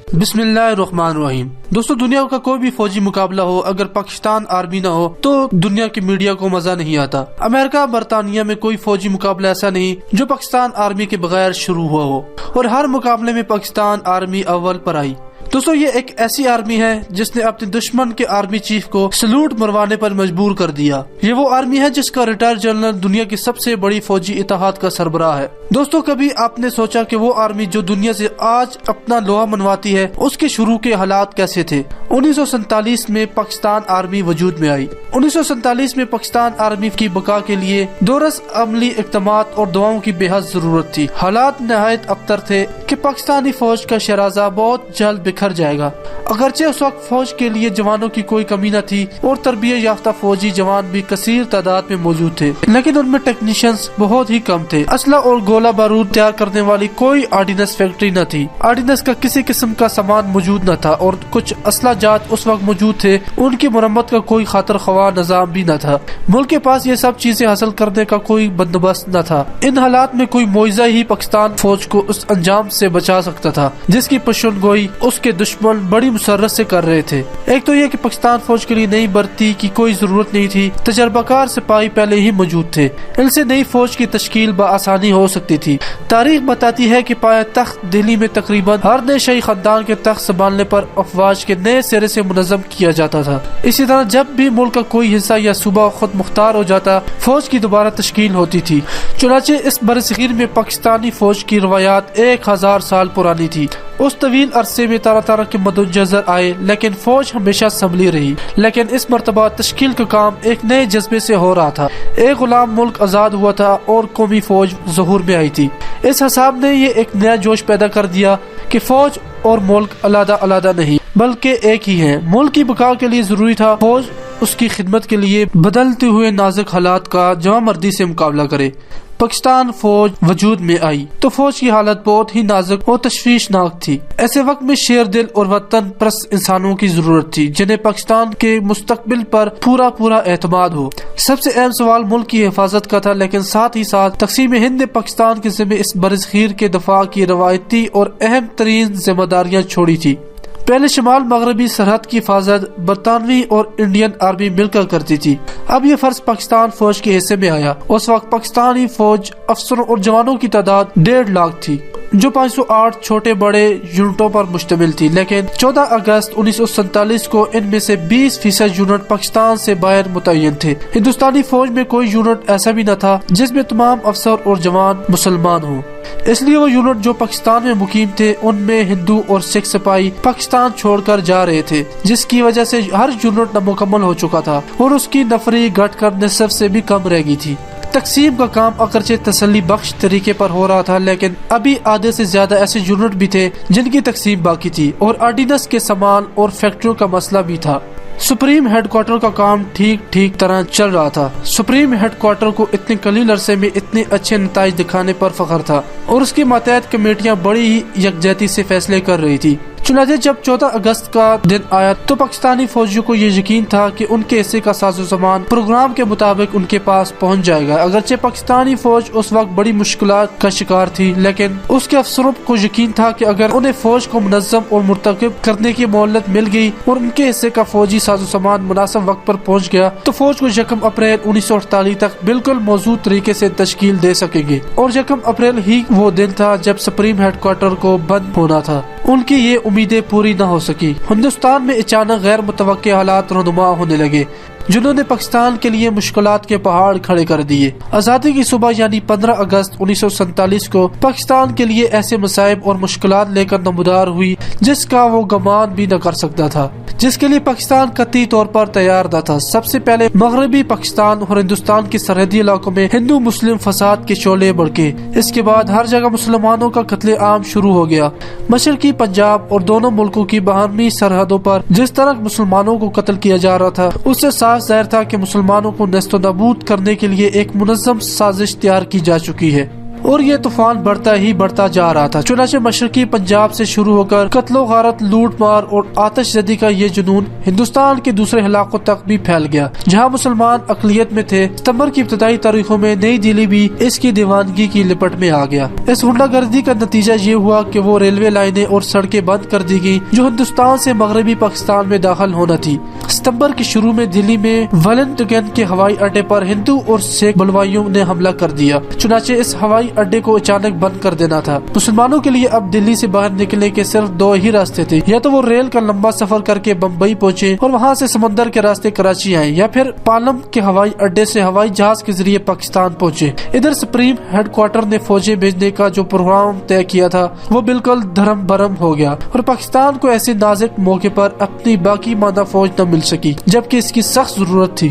بسم اللہ الرحمن الرحیم۔ دوستو، دنیا کا کوئی بھی فوجی مقابلہ ہو، اگر پاکستان آرمی نہ ہو تو دنیا کی میڈیا کو مزہ نہیں آتا۔ امریکہ برطانیہ میں کوئی فوجی مقابلہ ایسا نہیں جو پاکستان آرمی کے بغیر شروع ہوا ہو، اور ہر مقابلے میں پاکستان آرمی اول پر آئی۔ دوستو، یہ ایک ایسی آرمی ہے جس نے اپنے دشمن کے آرمی چیف کو سلوٹ مروانے پر مجبور کر دیا۔ یہ وہ آرمی ہے جس کا ریٹائر جنرل دنیا کی سب سے بڑی فوجی اتحاد کا سربراہ ہے۔ دوستو، کبھی آپ نے سوچا کہ وہ آرمی جو دنیا سے آج اپنا لوہا منواتی ہے، اس کے شروع کے حالات کیسے تھے؟ 1947 میں پاکستان آرمی وجود میں آئی۔ 1947 میں پاکستان آرمی کی بقا کے لیے دورس عملی اقدامات اور دعاؤں کی بے حد ضرورت تھی۔ حالات نہایت ابتر تھے کہ پاکستانی فوج کا شیرازہ بہت جلد بکھر جائے گا۔ اگرچہ اس وقت فوج کے لیے جوانوں کی کوئی کمی نہ تھی اور تربیت یافتہ فوجی جوان بھی کثیر تعداد میں موجود تھے، لیکن ان میں ٹیکنیشینز بہت ہی کم تھے۔ اسلحہ اور گولہ بارود تیار کرنے والی کوئی آرڈیننس فیکٹری نہ تھی۔ آرڈیننس کا کسی قسم کا سامان موجود نہ تھا، اور کچھ اسلحہ جات اس وقت موجود تھے، ان کی مرمت کا کوئی خاطر خواہ نظام بھی نہ تھا۔ ملک کے پاس یہ سب چیزیں حاصل کرنے کا کوئی بندوبست نہ تھا۔ ان حالات میں کوئی معجزہ ہی پاکستان فوج کو اس انجام سے بچا سکتا تھا جس کی پیشن گوئی اس کے دشمن بڑی مسرت سے کر رہے تھے۔ ایک تو یہ کہ پاکستان فوج کے لیے نئی بھرتی کی کوئی ضرورت نہیں تھی، تجربہ کار سپاہی پہلے ہی موجود تھے، ان سے نئی فوج کی تشکیل بآسانی ہو سکتی تھی۔ تاریخ بتاتی ہے کہ پایہ تخت دہلی میں تقریباً ہر نئے شاہی خاندان کے تخت سنبھالنے پر افواج کے نئے سرے سے منظم کیا جاتا تھا۔ اسی طرح جب بھی ملک کا کوئی حصہ یا صوبہ خود مختار ہو جاتا، فوج کی دوبارہ تشکیل ہوتی تھی۔ چنانچہ اس برصغیر میں پاکستانی فوج کی روایات 1000 سال پرانی تھی۔ اس طویل عرصے میں طرح طرح کے مدنجزر آئے، لیکن فوج ہمیشہ سنبھلی رہی۔ لیکن اس مرتبہ تشکیل کا کام ایک نئے جذبے سے ہو رہا تھا۔ ایک غلام ملک آزاد ہوا تھا اور قومی فوج ظہور میں آئی تھی۔ اس حساب نے یہ ایک نیا جوش پیدا کر دیا کہ فوج اور ملک علیحدہ علیحدہ نہیں بلکہ ایک ہی ہیں۔ ملک کی بقا کے لیے ضروری تھا فوج اس کی خدمت کے لیے بدلتے ہوئے نازک حالات کا جواں مردی سے مقابلہ کرے۔ پاکستان فوج وجود میں آئی تو فوج کی حالت بہت ہی نازک اور تشویشناک تھی۔ ایسے وقت میں شیر دل اور وطن پرست انسانوں کی ضرورت تھی جنہیں پاکستان کے مستقبل پر پورا اعتماد ہو۔ سب سے اہم سوال ملک کی حفاظت کا تھا، لیکن ساتھ ہی ساتھ تقسیم ہند نے پاکستان کے ذمہ اس برصغیر کے دفاع کی روایتی اور اہم ترین ذمہ داریاں چھوڑی تھی۔ پہلے شمال مغربی سرحد کی حفاظت برطانوی اور انڈین آرمی مل کر کرتی تھی، اب یہ فرض پاکستان فوج کے حصے میں آیا۔ اس وقت پاکستانی فوج افسروں اور جوانوں کی تعداد 1.5 لاکھ تھی، جو 508 چھوٹے بڑے یونٹوں پر مشتمل تھی، لیکن 14 اگست 1947 کو ان میں سے 20% یونٹ پاکستان سے باہر متعین تھے۔ ہندوستانی فوج میں کوئی یونٹ ایسا بھی نہ تھا جس میں تمام افسر اور جوان مسلمان ہوں، اس لیے وہ یونٹ جو پاکستان میں مقیم تھے ان میں ہندو اور سکھ سپاہی پاکستان چھوڑ کر جا رہے تھے، جس کی وجہ سے ہر یونٹ نامکمل ہو چکا تھا اور اس کی نفری گھٹ کر نصف سے بھی کم رہ گئی تھی۔ تقسیم کا کام اگرچہ تسلی بخش طریقے پر ہو رہا تھا، لیکن ابھی آدھے سے زیادہ ایسے یونٹ بھی تھے جن کی تقسیم باقی تھی، اور آرڈیننس کے سامان اور فیکٹریوں کا مسئلہ بھی تھا۔ سپریم ہیڈ کوارٹر کا کام ٹھیک طرح چل رہا تھا۔ سپریم ہیڈ کوارٹر کو اتنے قلیل عرصے میں اتنے اچھے نتائج دکھانے پر فخر تھا، اور اس کے ماتحت کمیٹیاں بڑی ہی یکجہتی سے فیصلے کر رہی تھی۔ چنانچہ جب 14 اگست کا دن آیا تو پاکستانی فوجیوں کو یہ یقین تھا کہ ان کے حصے کا ساز و سامان پروگرام کے مطابق ان کے پاس پہنچ جائے گا۔ اگرچہ پاکستانی فوج اس وقت بڑی مشکلات کا شکار تھی، لیکن اس کے افسروں کو یقین تھا کہ اگر انہیں فوج کو منظم اور مرتکب کرنے کی مہلت مل گئی اور ان کے حصے کا فوجی ساز و سامان مناسب وقت پر پہنچ گیا تو فوج کو 1 اپریل 1948 تک بالکل موزوں طریقے سے تشکیل دے سکیں گے۔ اور 1 اپریل ہی وہ دن تھا جب سپریم ہیڈ کوارٹر کو بند ہونا تھا۔ ان کی یہ امیدیں پوری نہ ہو سکی۔ ہندوستان میں اچانک غیر متوقع حالات رونما ہونے لگے جنہوں نے پاکستان کے لیے مشکلات کے پہاڑ کھڑے کر دیے۔ آزادی کی صبح یعنی 15 اگست 1947 کو پاکستان کے لیے ایسے مصائب اور مشکلات لے کر نمودار ہوئی جس کا وہ گمان بھی نہ کر سکتا تھا، جس کے لیے پاکستان قطعی طور پر تیار نہ تھا۔ سب سے پہلے مغربی پاکستان اور ہندوستان کے سرحدی علاقوں میں ہندو مسلم فساد کے شعلے بڑھے۔ اس کے بعد ہر جگہ مسلمانوں کا قتل عام شروع ہو گیا۔ مشرقی پنجاب اور دونوں ملکوں کی باہمی سرحدوں پر جس طرح مسلمانوں کو قتل کیا جا رہا تھا، اس سے صاف ظاہر تھا کہ مسلمانوں کو نیست و نابود کرنے کے لیے ایک منظم سازش تیار کی جا چکی ہے۔ اور یہ طوفان بڑھتا جا رہا تھا۔ چنانچہ مشرقی پنجاب سے شروع ہو کر قتل و غارت، لوٹ مار اور آتش زدی کا یہ جنون ہندوستان کے دوسرے علاقوں تک بھی پھیل گیا جہاں مسلمان اقلیت میں تھے۔ ستمبر کی ابتدائی تاریخوں میں نئی دہلی بھی اس کی دیوانگی کی لپٹ میں آ گیا۔ اس غنڈہ گردی کا نتیجہ یہ ہوا کہ وہ ریلوے لائنیں اور سڑکیں بند کر دی گئی جو ہندوستان سے مغربی پاکستان میں داخل ہونا تھی۔ ستمبر کے شروع میں دہلی میں ویلنگٹن کے ہوائی اڈے پر ہندو اور سکھ بلوائیوں نے حملہ کر دیا۔ چنانچہ اس ہوائی اڈے کو اچانک بند کر دینا تھا۔ مسلمانوں کے لیے اب دہلی سے باہر نکلنے کے صرف دو ہی راستے تھے، یا تو وہ ریل کا لمبا سفر کر کے بمبئی پہنچے اور وہاں سے سمندر کے راستے کراچی آئے، یا پھر پالم کے ہوائی اڈے سے ہوائی جہاز کے ذریعے پاکستان پہنچے۔ ادھر سپریم ہیڈ کوارٹر نے فوجیں بھیجنے کا جو پروگرام طے کیا تھا وہ بالکل دھرم برم ہو گیا اور پاکستان کو ایسے نازک موقع پر اپنی باقی ماندہ فوج نہ مل سکی جبکہ اس کی سخت ضرورت تھی۔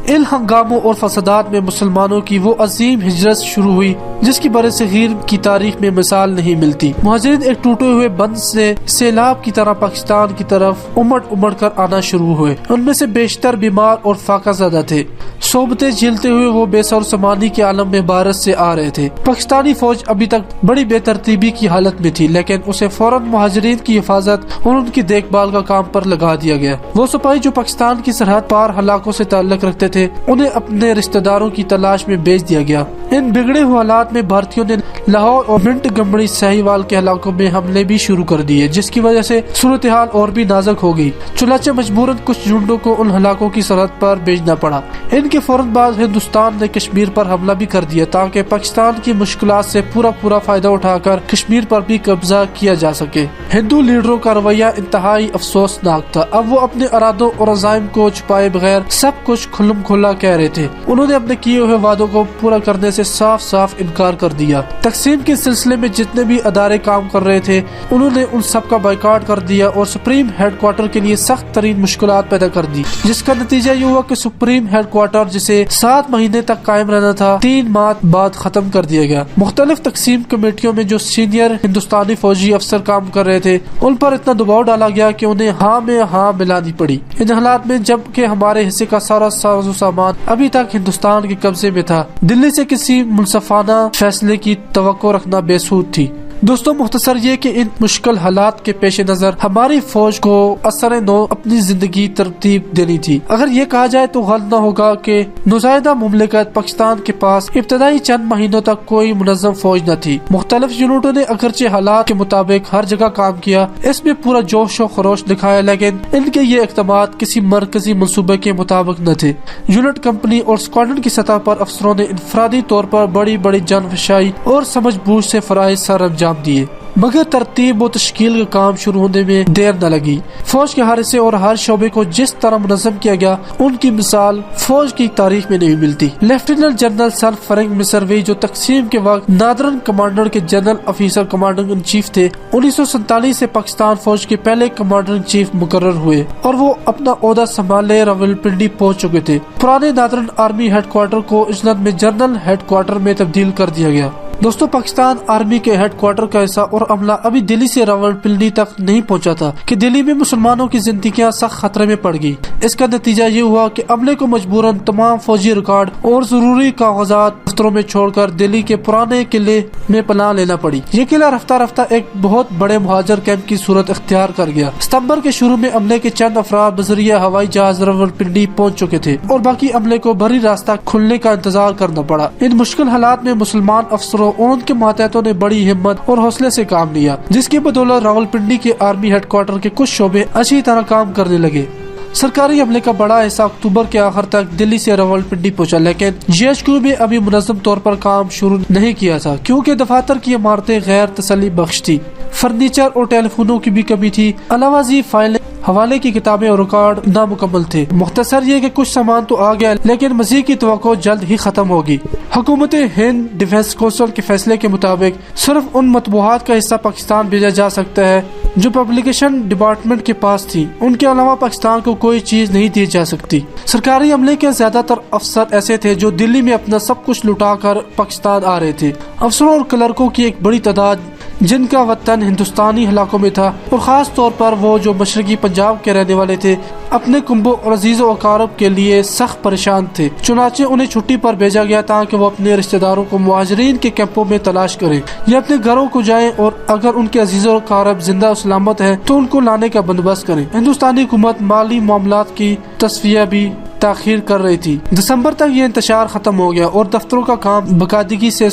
ان ہنگاموں اور فسادات میں مسلمانوں کی وہ عظیم ہجرت شروع ہوئی جس کی بر صغیر کی تاریخ میں مثال نہیں ملتی۔ مہاجرین ایک ٹوٹے ہوئے بند سے سیلاب کی طرح پاکستان کی طرف امڑ کر آنا شروع ہوئے۔ ان میں سے بیشتر بیمار اور فاقہ زدہ تھے۔ صحبتیں جھیلتے ہوئے وہ بے سر سمانی کے عالم میں بھارت سے آ رہے تھے۔ پاکستانی فوج ابھی تک بڑی بے ترتیبی کی حالت میں تھی، لیکن اسے فوراً مہاجرین کی حفاظت اور ان کی دیکھ بھال کا کام پر لگا دیا گیا۔ وہ سپاہی جو پاکستان کی سرحد پار علاقوں سے تعلق رکھتے تھے انہیں اپنے رشتہ داروں کی تلاش میں بھیج دیا گیا۔ ان بگڑے ہوئے حالات میں بھارتیوں نے لاہور اور منٹ گمبڑی سہیوال کے علاقوں میں حملے بھی شروع کر دیے جس کی وجہ سے صورتحال اور بھی نازک ہو گئی۔ چنانچہ مجبوراً کچھ جنڈوں کو ان علاقوں کی سرحد پر بھیجنا پڑا۔ ان کے فوراً بعد ہندوستان نے کشمیر پر حملہ بھی کر دیا تاکہ پاکستان کی مشکلات سے پورا فائدہ اٹھا کر کشمیر پر بھی قبضہ کیا جا سکے۔ ہندو لیڈروں کا رویہ انتہائی افسوسناک تھا۔ اب وہ اپنے ارادوں اور عزائم کو چھپائے بغیر سب کچھ کھلم کھلا کہہ رہے تھے۔ انہوں نے اپنے کیے ہوئے وعدوں کو پورا کرنے سے صاف انکار کر دیا۔ تقسیم کے سلسلے میں جتنے بھی ادارے کام کر رہے تھے انہوں نے ان سب کا بائیکاٹ کر دیا اور سپریم ہیڈ کوارٹر کے لیے سخت ترین مشکلات پیدا کر دی، جس کا نتیجہ یہ ہوا کہ سپریم ہیڈ کوارٹر جسے 7 مہینے تک قائم رہنا تھا 3 ماہ بعد ختم کر دیا گیا۔ مختلف تقسیم کمیٹیوں میں جو سینئر ہندوستانی فوجی افسر کام کر رہے تھے ان پر اتنا دباؤ ڈالا گیا کہ انہیں ہاں میں ہاں ملانی پڑی۔ ان حالات میں جبکہ ہمارے حصے کا سارا ساز و سامان ابھی تک ہندوستان کے قبضے میں تھا، دلی سے کسی منصفانہ فیصلے کی توقع رکھنا بے سود تھی۔ دوستوں، مختصر یہ کہ ان مشکل حالات کے پیش نظر ہماری فوج کو اثر نو اپنی زندگی ترتیب دینی تھی۔ اگر یہ کہا جائے تو غلط نہ ہوگا کہ نوزائیدہ مملکت پاکستان کے پاس ابتدائی چند مہینوں تک کوئی منظم فوج نہ تھی۔ مختلف یونٹوں نے اگرچہ حالات کے مطابق ہر جگہ کام کیا، اس میں پورا جوش و خروش دکھایا، لیکن ان کے یہ اقدامات کسی مرکزی منصوبے کے مطابق نہ تھے۔ یونٹ، کمپنی اور اسکواڈرن کی سطح پر افسروں نے انفرادی طور پر بڑی جان فشائی اور سمجھ بوجھ سے فرائض سر انجام دیے، مگر ترتیب و تشکیل کا کام شروع ہونے میں دیر نہ لگی۔ فوج کے ہر حصے اور ہر شعبے کو جس طرح منظم کیا گیا ان کی مثال فوج کی تاریخ میں نہیں ملتی۔ لیفٹیننٹ جنرل سر فرینک مسروی جو تقسیم کے وقت نادرن کمانڈر کے general officer commanding in chief تھے، 1947 سے پاکستان فوج کے پہلے کمانڈر ان چیف مقرر ہوئے اور وہ اپنا عہدہ سنبھالے راولپنڈی پہنچ چکے تھے۔ پرانے نادرن آرمی ہیڈ کوارٹر کو اجلت میں جنرل ہیڈ کوارٹر میں تبدیل کر دیا گیا۔ دوستو، پاکستان آرمی کے ہیڈ کوارٹر کا حصہ اور عملہ ابھی دلی سے راولپنڈی تک نہیں پہنچا تھا کہ دلی میں مسلمانوں کی زندگیاں سخت خطرے میں پڑ گئی۔ اس کا نتیجہ یہ ہوا کہ عملے کو مجبوراً تمام فوجی ریکارڈ اور ضروری کاغذات دفتروں میں چھوڑ کر دلی کے پرانے قلعے میں پناہ لینا پڑی۔ یہ قلعہ رفتہ ایک بہت بڑے مہاجر کیمپ کی صورت اختیار کر گیا۔ ستمبر کے شروع میں عملے کے چند افراد بذریعہ ہوائی جہاز راولپنڈی پہنچ چکے تھے اور باقی عملے کو بری راستہ کھلنے کا انتظار کرنا پڑا۔ ان مشکل حالات میں مسلمان افسروں اور ان کے ماتحتوں نے بڑی ہمت اور حوصلے سے کام لیا، جس کی بدولت راولپنڈی کے آرمی ہیڈ کوارٹر کے کچھ شعبے اچھی طرح کام کرنے لگے۔ سرکاری عملے کا بڑا حصہ اکتوبر کے آخر تک دلی سے راولپنڈی پہنچا، لیکن جی ایچ کیو میں ابھی منظم طور پر کام شروع نہیں کیا تھا کیونکہ دفاتر کی عمارتیں غیر تسلی بخش تھی، فرنیچر اور ٹیلی فونوں کی بھی کمی تھی، علاوہ ازیں فائلیں، حوالے کی کتابیں اور ریکارڈ نامکمل تھے۔ مختصر یہ کہ کچھ سامان تو آ گیا لیکن مزید کی توقع جلد ہی ختم ہوگی۔ حکومت ہند ڈیفنس کونسل کے فیصلے کے مطابق صرف ان مطبوعات کا حصہ پاکستان بھیجا جا سکتا ہے جو پبلیکیشن ڈپارٹمنٹ کے پاس تھی، ان کے علاوہ پاکستان کو کوئی چیز نہیں دی جا سکتی۔ سرکاری عملے کے زیادہ تر افسر ایسے تھے جو دلی میں اپنا سب کچھ لٹا کر پاکستان آ رہے تھے۔ افسروں اور کلرکوں کی ایک بڑی تعداد جن کا وطن ہندوستانی علاقوں میں تھا، اور خاص طور پر وہ جو مشرقی پنجاب کے رہنے والے تھے، اپنے کنبوں اور عزیز و اقارب کے لیے سخت پریشان تھے۔ چنانچہ انہیں چھٹی پر بھیجا گیا تاکہ وہ اپنے رشتہ داروں کو مہاجرین کے کیمپوں میں تلاش کریں یا اپنے گھروں کو جائیں، اور اگر ان کے عزیز و اقارب زندہ و سلامت ہیں تو ان کو لانے کا بندوبست کریں۔ ہندوستانی حکومت مالی معاملات کی تصفیہ بھی تاخیر کر رہی تھی۔ دسمبر تک یہ انتشار ختم ہو گیا اور دفتروں کا کام باقاعدگی سے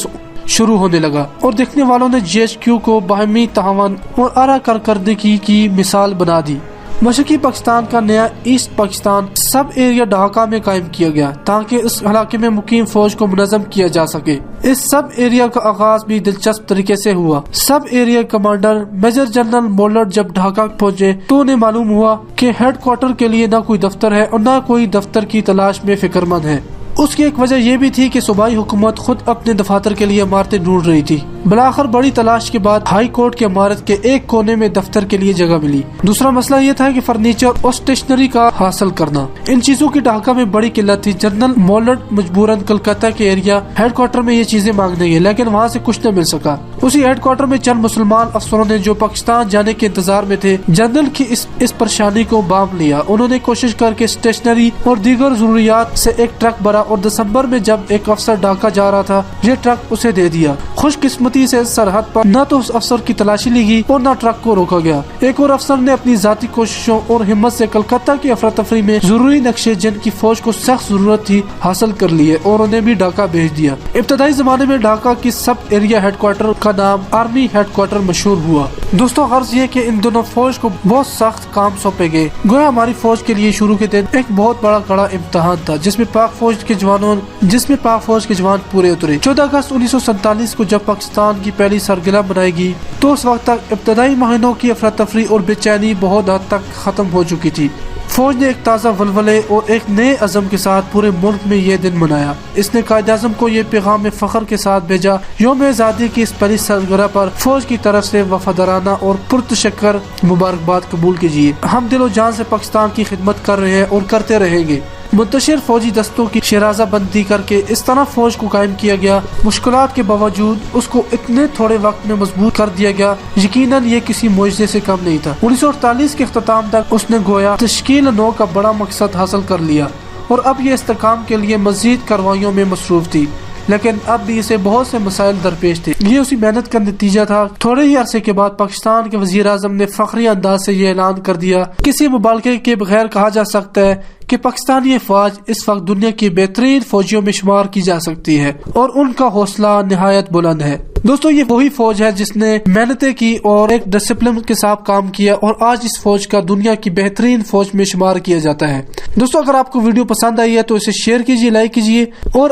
شروع ہونے لگا، اور دیکھنے والوں نے جی ایچ کیو کو باہمی تعاون اور اعلیٰ کارکردگی کی مثال بنا دی۔ مشرقی پاکستان کا نیا ایسٹ پاکستان سب ایریا ڈھاکہ میں قائم کیا گیا تاکہ اس علاقے میں مقیم فوج کو منظم کیا جا سکے۔ اس سب ایریا کا آغاز بھی دلچسپ طریقے سے ہوا۔ Sub area commander major general Muller جب ڈھاکہ پہنچے تو انہیں معلوم ہوا کہ ہیڈ کوارٹر کے لیے نہ کوئی دفتر ہے اور نہ کوئی دفتر کی تلاش میں فکر مند ہے۔ اس کی ایک وجہ یہ بھی تھی کہ صوبائی حکومت خود اپنے دفاتر کے لیے عمارتیں ڈھونڈ رہی تھی۔ بالآخر بڑی تلاش کے بعد ہائی کورٹ کی عمارت کے ایک کونے میں دفتر کے لیے جگہ ملی۔ دوسرا مسئلہ یہ تھا کہ فرنیچر اور اسٹیشنری کا حاصل کرنا۔ ان چیزوں کی ڈھاکہ میں بڑی قلت تھی۔ جنرل مولڈ مجبوراً کلکتہ کے ایریا ہیڈ کوارٹر میں یہ چیزیں مانگنے گئے، لیکن وہاں سے کچھ نہ مل سکا۔ اسی ہیڈ کوارٹر میں چند مسلمان افسروں نے جو پاکستان جانے کے انتظار میں تھے، جنرل کی اس پریشانی کو بانپ لیا۔ انہوں نے کوشش کر کے اسٹیشنری اور دیگر ضروریات سے ایک ٹرک بھرا، اور دسمبر میں جب ایک افسر ڈھاکہ جا رہا تھا یہ ٹرک اسے دے دیا۔ خوش قسمتی سے سرحد پر نہ تو اس افسر کی تلاشی لی گئی اور نہ ٹرک کو روکا گیا۔ ایک اور افسر نے اپنی ذاتی کوششوں اور ہمت سے کلکتہ کی افراتفری میں ضروری نقشے جن کی فوج کو سخت ضرورت تھی حاصل کر لیے اور انہیں بھی ڈھاکہ بھیج دیا۔ ابتدائی زمانے میں ڈھاکہ کی سب ایریا ہیڈ کوارٹر کا نام آرمی ہیڈ کوارٹر مشہور ہوا۔ دوستوں، غرض یہ کہ ان دونوں فوج کو بہت سخت کام سونپے گئے۔ گویا ہماری فوج کے لیے شروع کے دن ایک بہت بڑا کڑا امتحان تھا جس میں پاک فوج کے جوان پورے اترے۔ 14 اگست 1947 کو جب پاکستان کی پہلی سرگرہ بنائی گئی تو اس وقت تک ابتدائی مہینوں کی افراتفری اور بے چینی بہت حد تک ختم ہو چکی تھی۔ فوج نے ایک تازہ ولولے اور ایک نئے عزم کے ساتھ پورے ملک میں یہ دن منایا۔ اس نے قائد اعظم کو یہ پیغام فخر کے ساتھ بھیجا، یوم آزادی کی اس پہلی سرگرہ پر فوج کی طرف سے وفادارانہ اور پرتشکر مبارکباد قبول کیجیے۔ ہم دل و جان سے پاکستان کی خدمت کر رہے ہیں اور کرتے رہیں گے۔ منتشر فوجی دستوں کی شیرازہ بندی کر کے اس طرح فوج کو قائم کیا گیا، مشکلات کے باوجود اس کو اتنے تھوڑے وقت میں مضبوط کر دیا گیا، یقیناً یہ کسی معجزے سے کم نہیں تھا۔ 1948 کے اختتام تک اس نے گویا تشکیل نو کا بڑا مقصد حاصل کر لیا، اور اب یہ استحکام کے لیے مزید کارروائیوں میں مصروف تھی، لیکن اب بھی اسے بہت سے مسائل درپیش تھے۔ یہ اسی محنت کا نتیجہ تھا۔ تھوڑے ہی عرصے کے بعد پاکستان کے وزیر اعظم نے فخری انداز سے یہ اعلان کر دیا، کسی مبالغے کے بغیر کہا جا سکتا ہے کہ پاکستانی فوج اس وقت دنیا کی بہترین فوجیوں میں شمار کی جا سکتی ہے، اور ان کا حوصلہ نہایت بلند ہے۔ دوستو، یہ وہی فوج ہے جس نے محنتیں کی اور ایک ڈسپلن کے ساتھ کام کیا، اور آج اس فوج کا دنیا کی بہترین فوج میں شمار کیا جاتا ہے۔ دوستو، اگر آپ کو ویڈیو پسند آئی ہے تو اسے شیئر کیجیے، لائک کیجیے اور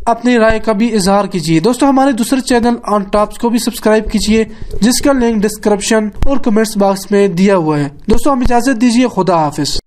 اپنی رائے کا بھی اظہار کیجیے۔ دوستو، ہمارے دوسرے چینل آن ٹاپس کو بھی سبسکرائب کیجیے، جس کا لنک ڈسکرپشن اور کمنٹس باکس میں دیا ہوا ہے۔ دوستو، ہم اجازت دیجیے، خدا حافظ۔